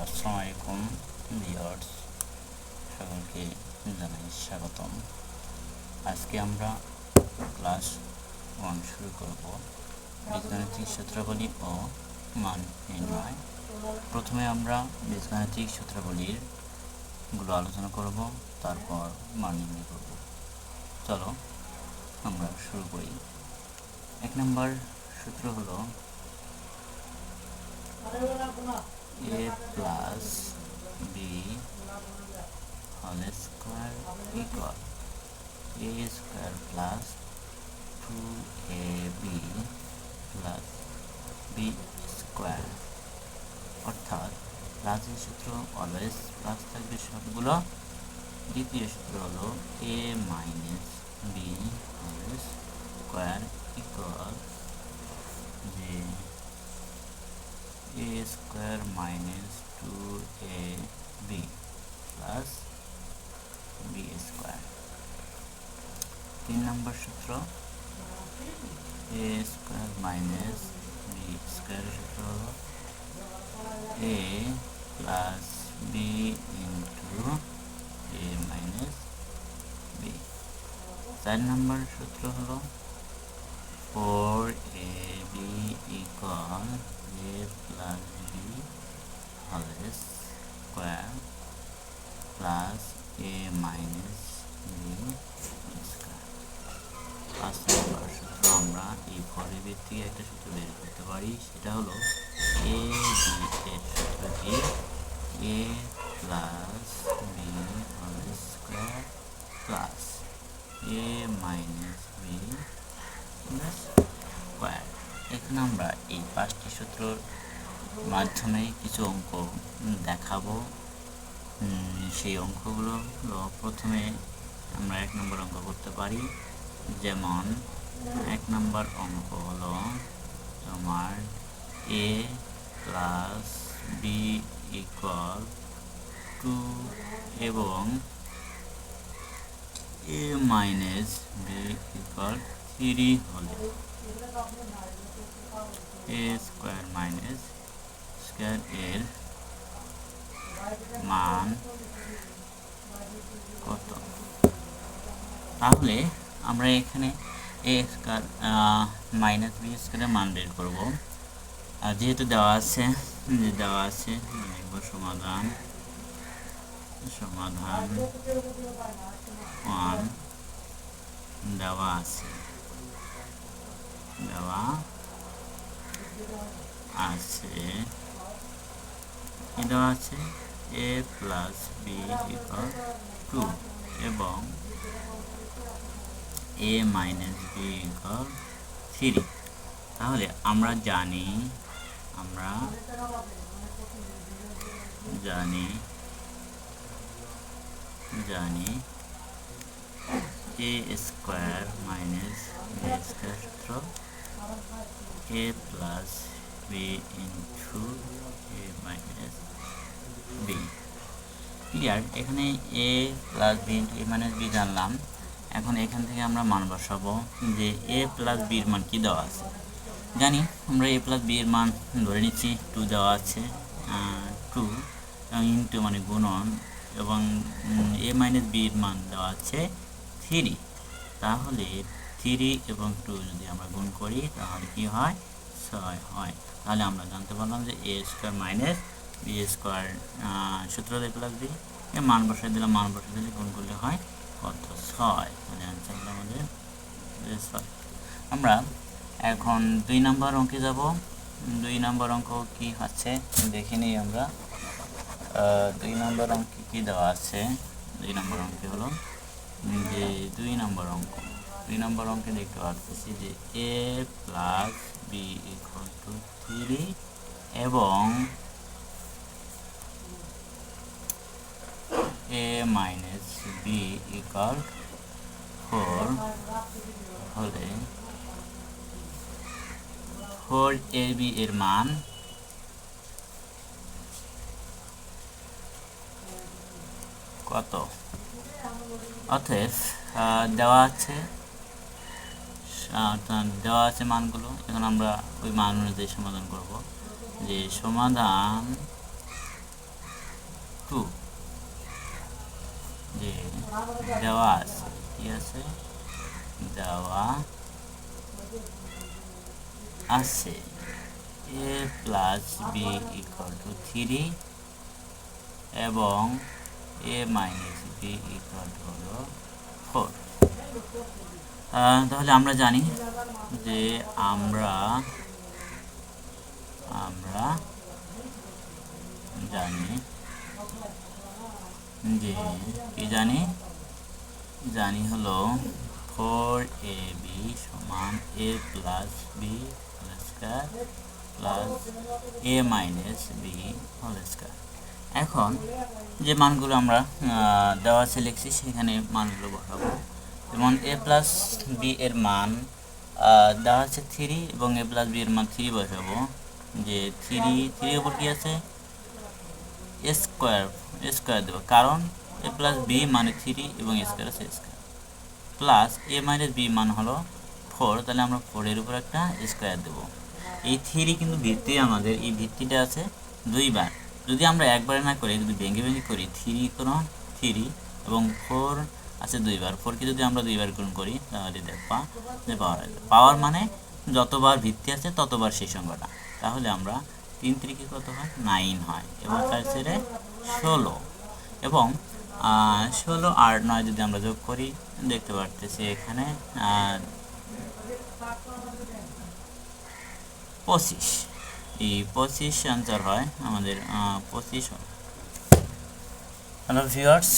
আসসালামু আলাইকুম ভিউয়ার্স, সকলকে জানাই স্বাগতম। আজকে আমরা ক্লাস 1 শুরু করব, বীজগাণিতিক সূত্রাবলী ও মান নির্ণয়। প্রথমে আমরা বীজগাণিতিক সূত্রাবলীর গুলো আলোচনা করব, তারপর মান নির্ণয় করব। চলো আমরা শুরু করি। 1 নম্বর সূত্র হলো a plus b whole square equal a square plus 2ab plus b square। অর্থাৎ প্লাসের সূত্র অলওয়েজ প্লাস থাকবে সবগুলো। দ্বিতীয় সূত্র হলো a minus b whole square equal যে a square minus 2ab plus b square। 3 নম্বর সূত্র a square minus b square সূত্র হলো a plus b into a minus b। 4 নম্বর সূত্র হলো 4ab equal a plus b whole square plus a minus b square। 5 নম্বর সূত্র আমরা এই 4ab থেকে একটা সূত্র বের করতে পারি, সেটা হলো a b এর সূত্র কি a plus b whole square plus a minus b square। এখানে আমরা এই 5টি সূত্রর মাধ্যমে কিছু অঙ্ক দেখাবো। সেই অঙ্কগুলো হলো, প্রথমে আমরা 1 নম্বর অঙ্ক করতে পারি। যেমন 1 নম্বর অঙ্ক হলো তোমার a plus b equal 2 এবং a minus b equal 3 হলে a square minus square এর মান কত? তাহলে আমরা এখানে a স্কয়ার মাইনাস b স্কয়ারের মান বের করব। আর যেহেতু দেওয়া আছে সমাধান 1 দেওয়া আছে a plus b equal 2 এবং a minus b equal 3। তাহলে আমরা জানি a square minus b square সূত্র a plus b into a minus b। Clear? এখানে a plus b into a minus b জানলাম। এখন এখান থেকে আমরা মান বসাবো যে a plus b এর মান কি দেওয়া আছে। জানি আমরা a plus b এর মান ধরে নিচ্ছি 2 দেওয়া আছে, 2 ইন্টু মানে গুণন, এবং a minus b এর মান দেওয়া আছে 3। তাহলে 3 এবং 2 যদি আমরা গুণ করি তাহলে কি হয়? 6 হয়। তাহলে আমরা জানতে পারলাম যে a square minus b square সূত্র হলো a plus b এর মান বসাই দিলাম, গুণ করলে হয় কত? 6। তাহলে आंसर হলো আমাদের 6। আমরা এখন 2 নম্বর অঙ্কে যাব। 2 নম্বর অঙ্ক কি আছে দেখে নিই আমরা। 2 নম্বর অঙ্কে কি দেওয়া আছে? 2 নম্বর অঙ্কে হলো যে 2 নম্বর অঙ্কে দেখতে পাচ্ছি যে a plus b equal to 3 এবং a minus b equal 4 হলে 4ab এর মান কত? অতএব দেওয়া আছে মানগুলো। এখন আমরা ওই মান অনুযায়ী সমাধান করব। যে সমাধান টু যে দেওয়া আছে, কি আছে, দেওয়া আছে a plus B equal to 3 এবং a minus B equal to হলো 4। তাহলে আমরা জানি যে আমরা জানি যে কি জানি হলো 4ab সমান a plus B whole square plus a minus B whole square. এখন যে মানগুলো আমরা দেওয়া আছে লিখছি সেখানে মানগুলো বসাবো। যেমন a প্লাস বি এর মান দেওয়া আছে 3 এবং a প্লাস বি এর মান 3 বসাবো। যে 3 উপর কি আছে, স্কোয়ার দেবো, কারণ a প্লাস বি মানে 3 এবং স্কোয়ার আছে square, plus a minus B মান হলো 4, তাহলে আমরা 4 এর উপর একটা স্কোয়ার দেবো। এই 3 কিন্তু ভিত্তি, আমাদের এই ভিত্তিটা আছে দুইবার। যদি আমরা একবারে না করি, যদি ভেঙে করি 3 এবং 4 আছে দুইবার, 4কে যদি আমরা দুইবার গুণ করি তাহলে দেখবা যে পাওয়ার মানে যতবার ভিত্তি আছে ততবার সেই সংখ্যাটা। তাহলে আমরা 3 3 কত হয়, 9 হয় এবং তার ছেড়ে 16 এবং 16 আর 9 যদি আমরা যোগ করি দেখতে পারতেছি এখানে 25। এই 25 আনসার হয় আমাদের 25 হয়। Hello viewers,